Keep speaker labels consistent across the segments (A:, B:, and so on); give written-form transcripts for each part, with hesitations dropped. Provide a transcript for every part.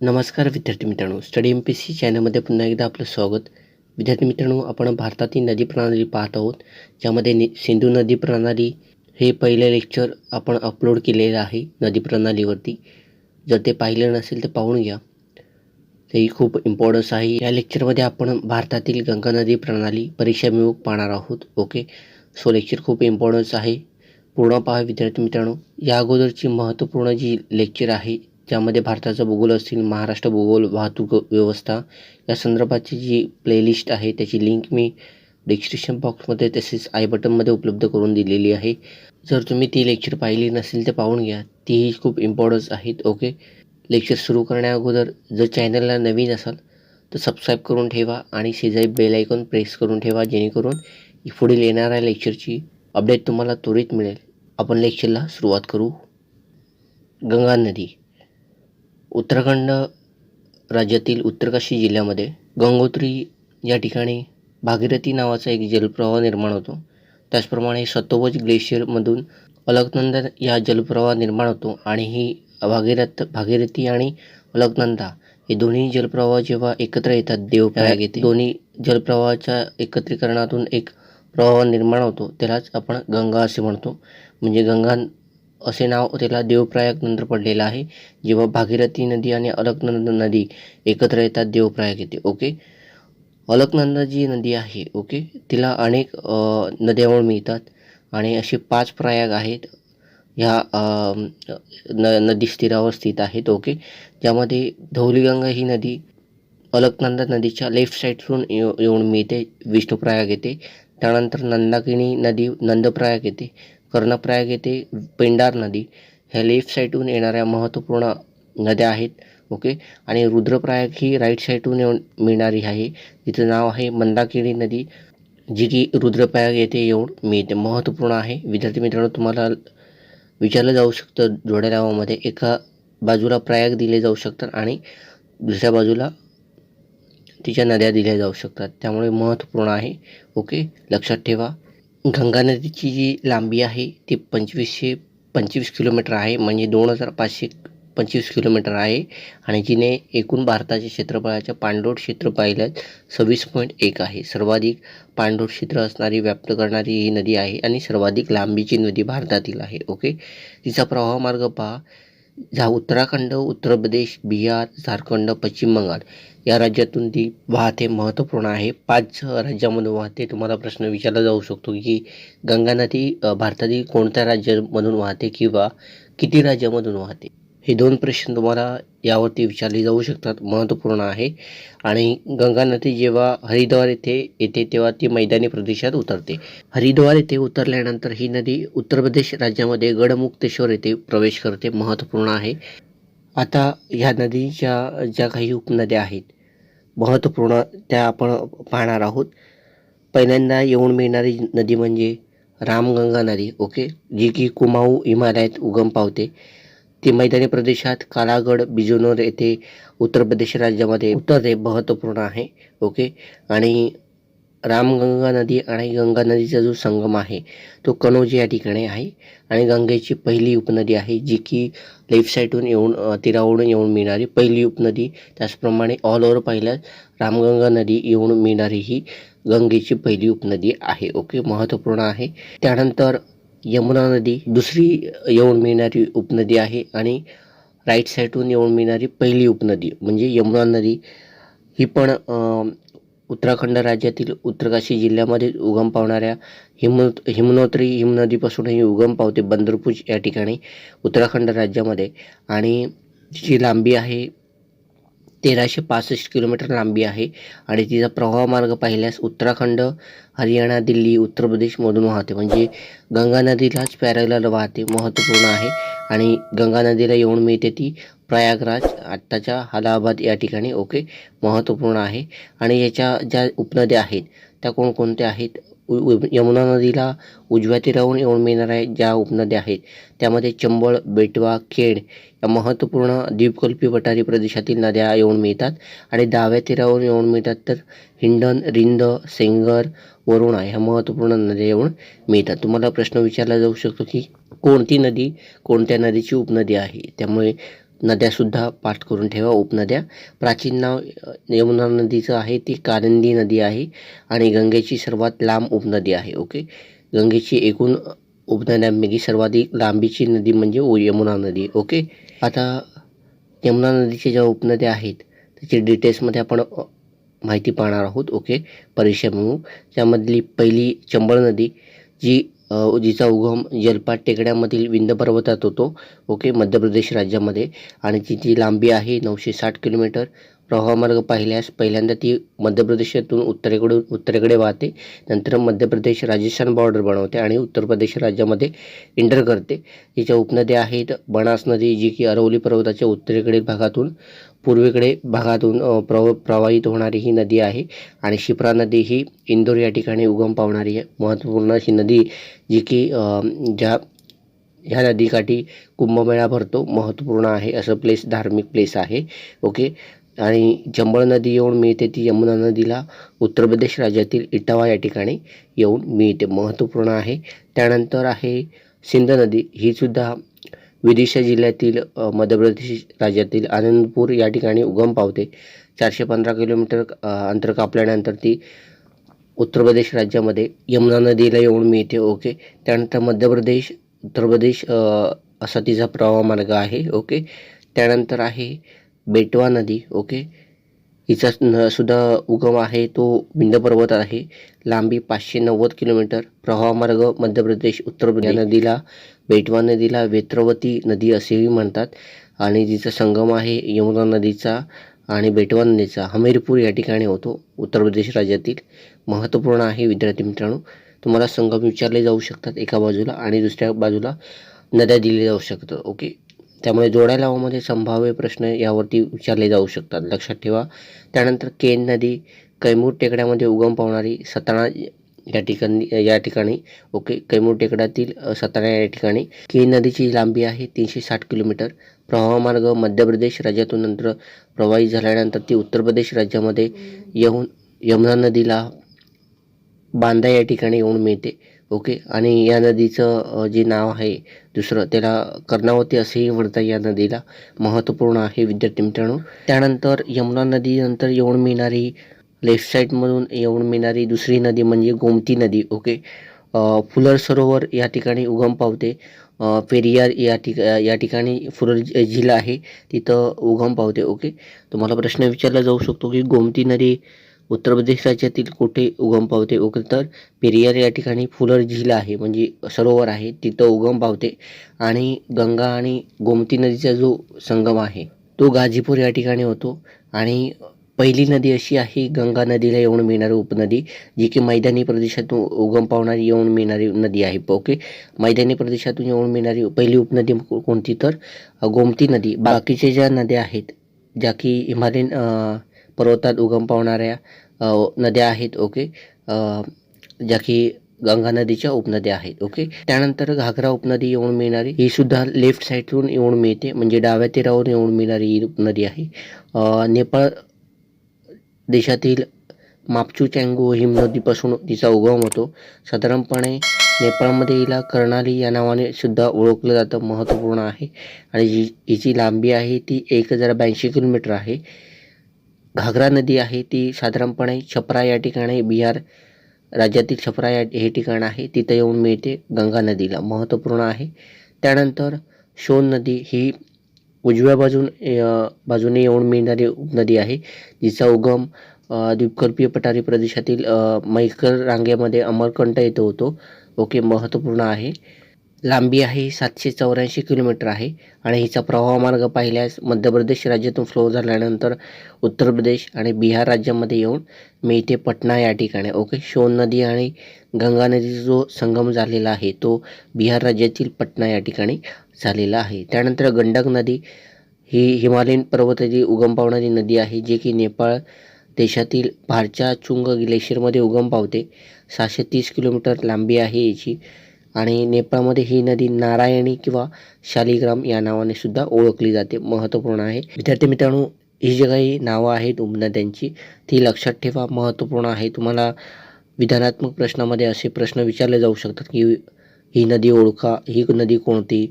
A: नमस्कार विद्यार्थी मित्रांनो, स्टडी MPSC चॅनलमध्ये पुन्हा एकदा आपलं स्वागत. विद्यार्थी मित्रांनो, आपण भारतातील नदी प्रणाली पाहत आहोत, ज्यामध्ये सिंधू नदी प्रणाली हे पहिले लेक्चर आपण अपलोड केलेलं आहे नदी प्रणालीवरती. जर ते पाहिलं नसेल तर पाहून घ्या, तेही खूप इम्पॉर्टन्स आहे. या लेक्चरमध्ये आपण भारतातील गंगा नदी प्रणाली परीक्षाभिमुख पाहणार आहोत. ओके, सो लेक्चर खूप इम्पॉर्टन्स आहे, पूर्ण पहा विद्यार्थी मित्रांनो. या अगोदरची महत्त्वपूर्ण जी लेक्चर आहे, ज्यामध्ये भारताचा भूगोल असतील, महाराष्ट्र भूगोल, वाहतूक व्यवस्था या संदर्भाची जी प्लेलिस्ट आहे त्याची लिंक मी डिस्क्रिप्शन बॉक्समध्ये तसेच आय बटनमध्ये उपलब्ध करून दिलेली आहे. जर तुम्ही ती लेक्चर पाहिली नसेल तर पाहून घ्या, तीही खूप इम्पॉर्टन्स आहेत. ओके, लेक्चर सुरू करण्या अगोदर जर चॅनलला नवीन असाल तर सबस्क्राईब करून ठेवा आणि शेजारी बेल आयकॉन प्रेस करून ठेवा, जेणेकरून पुढील येणाऱ्या लेक्चरची अपडेट तुम्हाला त्वरित मिळेल. आपण लेक्चरला सुरुवात करू. गंगा नदी उत्तराखंड राज्यातील उत्तरकाशी जिल्ह्यामध्ये गंगोत्री या ठिकाणी भागीरथी नावाचा एक जलप्रवाह निर्माण होतो. त्याचप्रमाणे सतोवज ग्लेशियरमधून अलकनंदा या जलप्रवाह निर्माण होतो आणि ही भागीरथी आणि अलकनंदा हे दोन्ही जलप्रवाह जेव्हा एकत्र येतात, देवप्रयाग येते, दोन्ही जलप्रवाहाच्या एकत्रीकरणातून एक प्रवाह निर्माण होतो, त्यालाच आपण गंगा असे म्हणतो. म्हणजे गंगा असे नाव त्याला देवप्रयाग नंतर पडलेलं आहे. जेव्हा भागीरथी नदी आणि अलकनंदा नदी एकत्र येतात, देवप्रयाग येते. ओके, अलकनंदा जी नदी आहे, ओके, तिला अनेक नद्या मिळतात आणि असे 5 प्रयाग आहेत ह्या नदी स्थिरावर स्थित आहेत. ओके, ज्यामध्ये धौलीगंगा ही नदी अलकनंदा नदीच्या लेफ्ट साईडवरून येऊन मिळते, विष्णुप्रयाग येते. त्यानंतर नंदाकिनी नदी नंदप्रयाग येते, कर्णप्रयाग येते, पेंडार नदी ह्या लेफ्ट साईडहून येणाऱ्या महत्त्वपूर्ण नद्या आहेत. ओके, आणि रुद्रप्रयाग ही राईट साईडहून येऊन मिळणारी आहे, तिचं नाव आहे मंदाकिनी नदी, जी की रुद्रप्रयाग येथे येऊन मिळते. महत्त्वपूर्ण आहे विद्यार्थी मित्रांनो. तुम्हाला विचारलं जाऊ शकतं जोड्या लावामध्ये, एका बाजूला प्रयाग दिले जाऊ शकतात आणि दुसऱ्या बाजूला तिच्या नद्या दिल्या जाऊ शकतात, त्यामुळे महत्त्वपूर्ण आहे. ओके, लक्षात ठेवा. गंगा नदीची जी लांबी आहे ती 2525 किलोमीटर आहे, म्हणजे 2525 किलोमीटर आहे. आणि जिने एकूण भारताच्या क्षेत्रफळाच्या पाणलोट क्षेत्र पाहिल्यास 26.1 आहे. सर्वाधिक पाणलोट क्षेत्र असणारी, व्याप्त करणारी ही नदी आहे आणि सर्वाधिक लांबीची नदी भारतातील आहे. ओके, तिचा प्रवाह मार्ग पहा. उत्तराखंड, उत्तर प्रदेश, बिहार, झारखंड, पश्चिम बंगाल या राज्यातून ती वाहते. महत्त्वपूर्ण आहे, 5 राज्यामधून वाहते. तुम्हाला प्रश्न विचारला जाऊ शकतो की गंगा नदी भारतातील कोणत्या राज्यामधून वाहते किंवा किती राज्यामधून वाहते. हे 2 प्रश्न तुम्हाला यावरती विचारले जाऊ शकतात. महत्त्वपूर्ण आहे. आणि गंगा नदी जेव्हा हरिद्वार येथे तेव्हा ती मैदानी प्रदेशात उतरते. हरिद्वार येथे उतरल्यानंतर ही नदी उत्तर प्रदेश राज्यामध्ये गडमुक्तेश्वर येथे प्रवेश करते. महत्त्वपूर्ण आहे. आता ह्या नदीच्या ज्या काही उपनद्या आहेत महत्त्वपूर्ण, त्या आपण पाहणार आहोत. पहिल्यांदा येऊन मिळणारी नदी म्हणजे रामगंगा नदी. ओके, जी की कुमाऊ हिमालयात उगम पावते. ती मैदानी प्रदेशात कालागड बिजनौर येथे उत्तर प्रदेश राज्यामध्ये उतरते. महत्त्वपूर्ण आहे. ओके, आणि रामगंगा नदी आणि गंगा नदीचा जो संगम आहे तो कनौज या ठिकाणी आहे आणि गंगेची पहिली उपनदी आहे, जी की लेफ्ट साईडहून येऊन तीरावरून येऊन मिळणारी पहिली उपनदी. त्याचप्रमाणे ऑल ओव्हर पाहिल्यास रामगंगा नदी येऊन मिळणारी ही गंगेची पहिली उपनदी आहे. ओके, महत्त्वपूर्ण आहे. त्यानंतर यमुना नदी दुसरी येऊन मिळणारी उपनदी आहे आणि राईट साईडहून येऊन मिळणारी पहिली उपनदी म्हणजे यमुना नदी. ही पण उत्तराखंड राज्यातील उत्तरकाशी जिल्ह्यामध्ये उगम पावणाऱ्या हिमनोत्री हिमनदीपासूनही उगम पावते, बंदरपूर या ठिकाणी उत्तराखंड राज्यामध्ये. आणि तिची लांबी आहे 1365 किलोमीटर लांबी आहे आणि तिचा प्रवाह मार्ग पाहिल्यास उत्तराखंड, हरियाणा, दिल्ली, उत्तर प्रदेशमधून वाहते, म्हणजे गंगा नदीलाच पॅरलल वाहते. महत्त्वपूर्ण आहे. आणि गंगा नदीला येऊन मिळते ती प्रयागराज, आत्ताच्या अलाहाबाद या ठिकाणी. ओके, महत्त्वपूर्ण आहे. आणि याच्या ज्या उपनद्या आहेत त्या कोणकोणत्या आहेत? यमुना नदीला उजव्या तीरावरून येऊन मिळणाऱ्या ज्या उपनद्या आहेत त्यामध्ये चंबळ, बेटवा, खेड या महत्त्वपूर्ण द्वीपकल्पी पठारी प्रदेशातील नद्या येऊन मिळतात. आणि डाव्या तीरावरून येऊन मिळतात तर हिंडन, रिंद, सेंगर, वरुणा ह्या महत्त्वपूर्ण नद्या येऊन मिळतात. तुम्हाला प्रश्न विचारला जाऊ शकतो की कोणती नदी कोणत्या नदीची उपनदी आहे. त्यामुळे नद्यासुद्धा पाठ करून ठेवा, उपनद्या. प्राचीन नाव यमुना नदीचं आहे ती कालिंदी नदी आहे आणि गंगेची सर्वात लांब उपनदी आहे. ओके, गंगेची एकूण उपनद्यांपैकी सर्वाधिक लांबीची नदी म्हणजे यमुना नदी. ओके, आता यमुना नदीच्या ज्या उपनद्या आहेत त्याची डिटेल्समध्ये आपण माहिती पाहणार आहोत. ओके, परीक्षेमुळे त्यामधली पहिली चंबळ नदी जिचा उगम जलपात टेकड्यामधील विंध्य पर्वतात होतो. ओके, मध्य प्रदेश राज्यामध्ये, आणि तिची लांबी आहे 960 किलोमीटर. प्रवाहमार्ग पाहिल्यास पहिल्यांदा ती मध्य प्रदेशातून उत्तरेकडे वाहते, नंतर मध्य प्रदेश राजस्थान बॉर्डर बनवते आणि उत्तर प्रदेश राज्यामध्ये एंटर करते. तिच्या उपनद्या आहेत बनास नदी, जी की अरवली पर्वताच्या उत्तरेकडील भागातून प्रवाहित होणारी ही नदी आहे, आणि शिप्रा नदी ही इंदोर या ठिकाणी उगम पावणारी आहे. महत्त्वपूर्ण अशी नदी जी की ह्या नदीकाठी कुंभमेळा भरतो. महत्त्वपूर्ण आहे असं धार्मिक प्लेस आहे. ओके, आणि चंबळ नदी येऊन मिळते ती यमुना नदीला उत्तर प्रदेश राज्यातील इटावा या ठिकाणी येऊन मिळते. महत्त्वपूर्ण आहे. त्यानंतर आहे सिंध नदी, ही सुद्धा विदिशा जिल्ह्यातील मध्य प्रदेश राज्यातील आनंदपूर या ठिकाणी उगम पावते. 415 किलोमीटर अंतर कापल्यानंतर ती उत्तर प्रदेश राज्यामध्ये यमुना नदीला येऊन मिळते. ओके, त्यानंतर मध्य प्रदेश, उत्तर प्रदेश असा तिचा प्रवाह मार्ग आहे. ओके, त्यानंतर आहे बेटवा नदी. ओके, हिचा सुद्धा उगम आहे तो विंध्य पर्वत आहे. लांबी 590 किलोमीटर. प्रवाहमार्ग मध्य प्रदेश, उत्तर प्रदेश. या नदीला, बेटवा नदीला वेत्रवती नदी असेही म्हणतात, आणि तिचा संगम आहे यमुना नदीचा आणि बेटवा नदीचा हमीरपूर या ठिकाणी होतो, उत्तर प्रदेश राज्यातील. महत्त्वपूर्ण आहे विद्यार्थी मित्रांनो. तुम्हाला संगम विचारले जाऊ शकतात एका बाजूला, आणि दुसऱ्या बाजूला नद्या दिल्या जाऊ शकतात. ओके, त्यामुळे जोड्या लावामध्ये संभाव्य प्रश्न यावरती विचारले जाऊ शकतात, लक्षात ठेवा. त्यानंतर केन नदी, कैमूर टेकड्यामध्ये उगम पावणारी सताना या ठिकाणी. ओके, कैमूर टेकड्यातील सताना या ठिकाणी केन नदीची लांबी आहे 360 किलोमीटर. प्रवाहमार्ग मध्य प्रदेश राज्यातून नंतर प्रवाहित झाल्यानंतर ती उत्तर प्रदेश राज्यामध्ये येऊन यमुना नदीला बांदा या ठिकाणी येऊन मिळते. ओके, आणि या नदीचं जे नाव आहे दुसरं, त्याला कर्णावती असेही म्हणतात या नदीला. महत्त्वपूर्ण आहे विद्यार्थी मित्रांनो. त्यानंतर यमुना नदीनंतर येऊन मिळणारी, लेफ्ट साईडमधून येऊन मिळणारी दुसरी नदी म्हणजे गोमती नदी. ओके, फुलर सरोवर या ठिकाणी उगम पावते. पेरियार या ठिकाणी फुलर झील आहे, तिथं उगम पावते. ओके, तुम्हाला प्रश्न विचारला जाऊ शकतो की गोमती नदी उत्तर प्रदेश राज्यातील कुठे उगम पावते. ओके, तर पेरियार या ठिकाणी फुलर झील आहे, म्हणजे सरोवर आहे, तिथं उगम पावते. आणि गंगा आणि गोमती नदीचा जो संगम आहे तो गाझीपूर या ठिकाणी होतो. आणि पहिली नदी अशी आहे गंगा नदीला येऊन मिळणारी उपनदी, जी की मैदानी प्रदेशातून उगम पावणारी येऊन मिळणारी नदी आहे. ओके, मैदानी प्रदेशातून येऊन मिळणारी पहिली उपनदी कोणती, तर गोमती नदी. बाकीच्या ज्या नद्या आहेत ज्या की हिमालयन पर्वतात उगम पावणाऱ्या नद्या आहेत. ओके, ज्या की गंगा नदीच्या उपनद्या आहेत. ओके, त्यानंतर घागरा उपनदी येऊन मिळणारी, ही सुद्धा लेफ्ट साईडवरून येऊन मिळते, म्हणजे डाव्या तीरावरून येऊन मिळणारी ही उपनदी आहे. नेपाळ देशातील मापचू हिमनदीपासून तिचा उगम होतो. साधारणपणे नेपाळमध्ये हिला कर्णाली या नावाने सुद्धा ओळखलं जातं. महत्त्वपूर्ण आहे. आणि हिची लांबी आहे ती 1082 किलोमीटर आहे. घागरा नदी आहे ती साधारणपणे छपरा या ठिकाणी, बिहार राज्यातील छपरा हे ठिकाण आहे, तिथं येऊन मिळते गंगा नदीला. महत्त्वपूर्ण आहे. त्यानंतर सोन नदी ही उजव्या बाजूने येऊन मिळणारी उपनदी आहे, जिचा उगम द्वीपकल्पीय पठारी प्रदेशातील मैकल रांगेमध्ये अमरकंट येथे होतो. ओके, महत्त्वपूर्ण आहे. लांबी आहे 784 किलोमीटर आहे. आणि हिचा प्रवाहमार्ग पाहिल्यास मध्य प्रदेश राज्यातून फ्लो झाल्यानंतर उत्तर प्रदेश आणि बिहार राज्यामध्ये येऊन मिळते पटना या ठिकाणी. ओके, सोन नदी आणि गंगा नदीचा जो संगम झालेला आहे तो बिहार राज्यातील पटना या ठिकाणी झालेला आहे. त्यानंतर गंडक नदी ही हिमालयन पर्वताची उगम पावणारी नदी आहे, जी की नेपाळ देशातील भारच्या चुंग ग्लेशियरमध्ये उगम पावते. 630 किलोमीटर लांबी आहे याची. आणि नेपाळमध्ये ही नदी नारायणी किंवा शालिग्राम या नावाने सुद्धा ओळखली जाते. महत्त्वपूर्ण आहे विद्यार्थी मित्रांनो. ही जी काही नावं आहेत उपनद्यांची ती लक्षात ठेवा, महत्त्वपूर्ण आहे. तुम्हाला विधानात्मक प्रश्नामध्ये असे प्रश्न विचारले जाऊ शकतात की ही नदी ओळखा, ही नदी कोणती,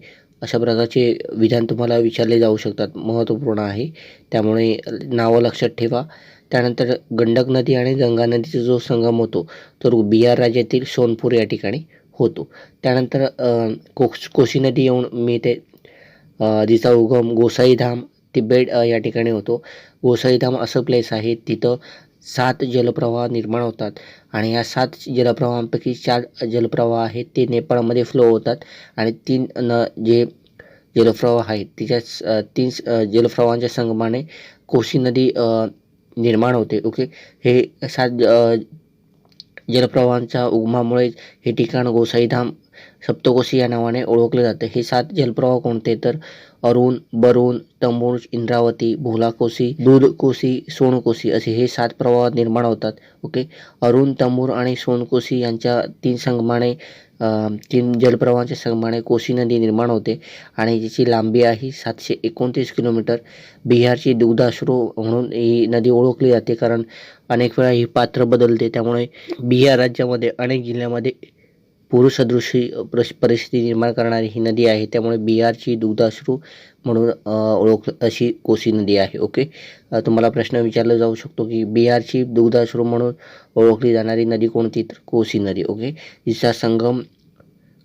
A: अशा प्रकारचे विधान तुम्हाला विचारले जाऊ शकतात, महत्त्वपूर्ण आहे, त्यामुळे नावं लक्षात ठेवा. त्यानंतर गंडक नदी आणि गंगा नदीचा जो संगम होतो तो बिहार राज्यातील सोनपूर या ठिकाणी होतो. त्यानंतर कोसी नदी येऊन मिळते, जिचा उगम गोसाईधाम तिबेट या ठिकाणी होतो. गोसाईधाम असं प्लेस आहे, तिथं 7 जलप्रवाह निर्माण होतात आणि या 7 जलप्रवाहांपैकी 4 जलप्रवाह आहेत ते नेपाळमध्ये फ्लो होतात आणि 3 जे जलप्रवाह आहेत तिच्या 3 जलप्रवाहांच्या संगमाने कोसी नदी निर्माण होते. ओके, हे 7 जलप्रवाहांच्या उगमामुळे हे ठिकाण गोसाईधाम सप्तकोशी या नावाने ओळखले जाते. हे 7 जलप्रवाह कोणते तर अरुण, बरून, तंबूर, इंद्रावती, भोलाकोसी, दूधकोसी, सोनकोसी असे हे 7 प्रवाह निर्माण होतात. ओके, अरुण, तंबूर आणि सोनकोसी यांच्या 3 संगमाने 3 जलप्रवाहांच्या संगमाने कोसी नदी निर्माण होते आणि जिची लांबी आहे 729 किलोमीटर. बिहारची दुग्धाश्रू म्हणून ही नदी ओळखली जाते, कारण अनेक वेळा ही पात्र बदलते, त्यामुळे बिहार राज्यामध्ये अनेक जिल्ह्यामध्ये पूरसदृशी परिस्थिती निर्माण करणारी ही नदी आहे, त्यामुळे बिहारची दुग्धाश्रू म्हणून ओळख अशी कोसी नदी आहे. ओके, तुम्हाला प्रश्न विचारला जाऊ शकतो की बिहारची दुग्धाश्रू म्हणून ओळखली जाणारी नदी कोणती, तर कोसी नदी. ओके, जिचा संगम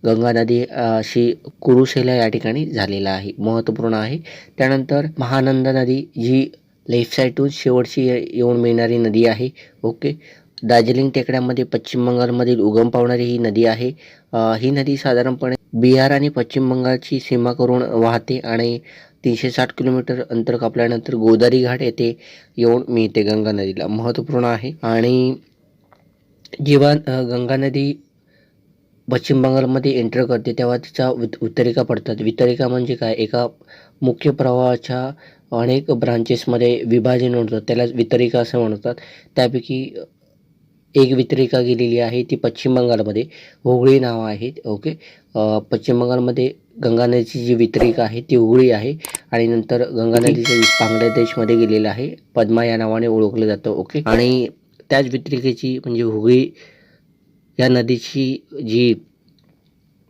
A: गंगा नदी अशी कुरुसेला या ठिकाणी झालेला आहे, महत्त्वपूर्ण आहे. त्यानंतर महानंदा नदी जी लेफ्ट साईडतून शेवटची येऊन मिळणारी नदी आहे. ओके, दार्जिलिंग टेकड्यांमध्ये पश्चिम बंगालमधील उगम पावणारी ही नदी आहे. ही नदी साधारणपणे बिहार आणि पश्चिम बंगालची सीमा करून वाहते आणि 360 किलोमीटर अंतर कापल्यानंतर गोदारी घाट येथे येऊन मिळते गंगा नदीला, महत्त्वपूर्ण आहे. आणि जेव्हा गंगा नदी पश्चिम बंगालमध्ये एंटर करते तेव्हा तिचा वितरिका पडतात. वितरिका म्हणजे काय, एका मुख्य प्रवाहाच्या अनेक ब्रांचेसमध्ये विभाजन होतं, त्याला वितरिका असं म्हणतात. त्यापैकी एक वितरिका गेलेली आहे ती पश्चिम बंगालमध्ये, हुगळी नाव आहे. ओके, पश्चिम बंगालमध्ये गंगा नदीची जी वितरिका आहे ती हुगळी आहे आणि नंतर गंगा नदीचं बांगलादेशमध्ये गेलेलं आहे, पद्मा या नावाने ओळखलं जातं. ओके, आणि त्याच वितरिकेची म्हणजे हुगळी या नदीची जी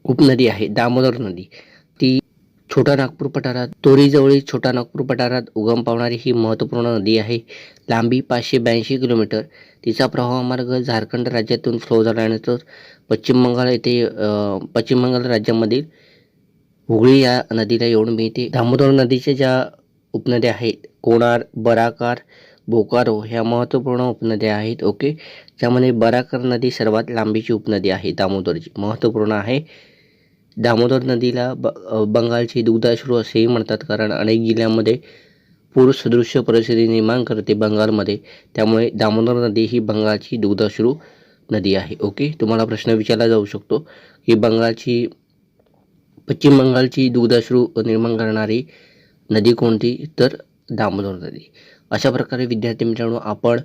A: उपनदी आहे दामोदर नदी, ती छोटा नागपूर पठारात तोरीजवळील छोटा नागपूर पठारात उगम पावणारी ही महत्त्वपूर्ण नदी आहे. लांबी 582 किलोमीटर. तिचा प्रवाहमार्ग झारखंड राज्यातून फ्लो झाल्यानंतर पश्चिम बंगाल राज्यामधील हुगळी या नदीला येऊन मिळते. दामोदर नदीच्या ज्या उपनद्या आहेत कोणार, बराकार, बोकारो ह्या महत्त्वपूर्ण उपनद्या आहेत. ओके, ज्यामध्ये बराकर नदी सर्वात लांबीची उपनदी आहे दामोदरची, महत्त्वपूर्ण आहे. दामोदर नदीला बंगालची दुग्धाश्रू असेही म्हणतात, कारण अनेक जिल्ह्यांमध्ये पूरसदृश्य परिस्थिती निर्माण करते बंगालमध्ये, त्यामुळे दामोदर नदी ही बंगालची दुग्धाश्रू नदी आहे. ओके, तुम्हाला प्रश्न विचारला जाऊ शकतो की पश्चिम बंगालची दुग्धाश्रू निर्माण करणारी नदी कोणती, तर दामोदर नदी. अशा प्रकारे विद्यार्थी मित्रांनो आपण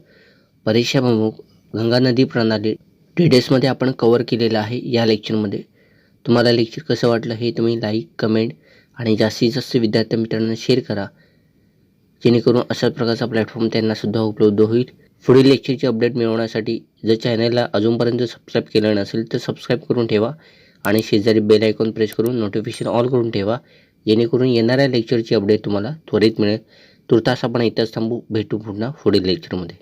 A: परीक्षाभिमुख गंगा नदी प्रणाली डिटेल्समध्ये आपण कव्हर केलेलं आहे या लेक्चरमध्ये. तुम्हाला लेक्चर कसं वाटलं हे तुम्ही लाईक, कमेंट आणि जास्तीत जास्त विद्यार्थी मित्रांना शेअर करा, जेणेकरून अशा प्रकारचा प्लॅटफॉर्म त्यांनासुद्धा उपलब्ध होईल. पुढील लेक्चरची अपडेट मिळवण्यासाठी जर चॅनलला अजूनपर्यंत सबस्क्राईब केलं नसेल तर सबस्क्राईब करून ठेवा आणि शेजारी बेल आयकॉन प्रेस करून नोटिफिकेशन ऑल करून ठेवा, जेणेकरून येणाऱ्या लेक्चरची अपडेट तुम्हाला त्वरित मिळेल. तुर्तास आपण इथंच थांबू, भेटू पुन्हा पुढील लेक्चरमध्ये.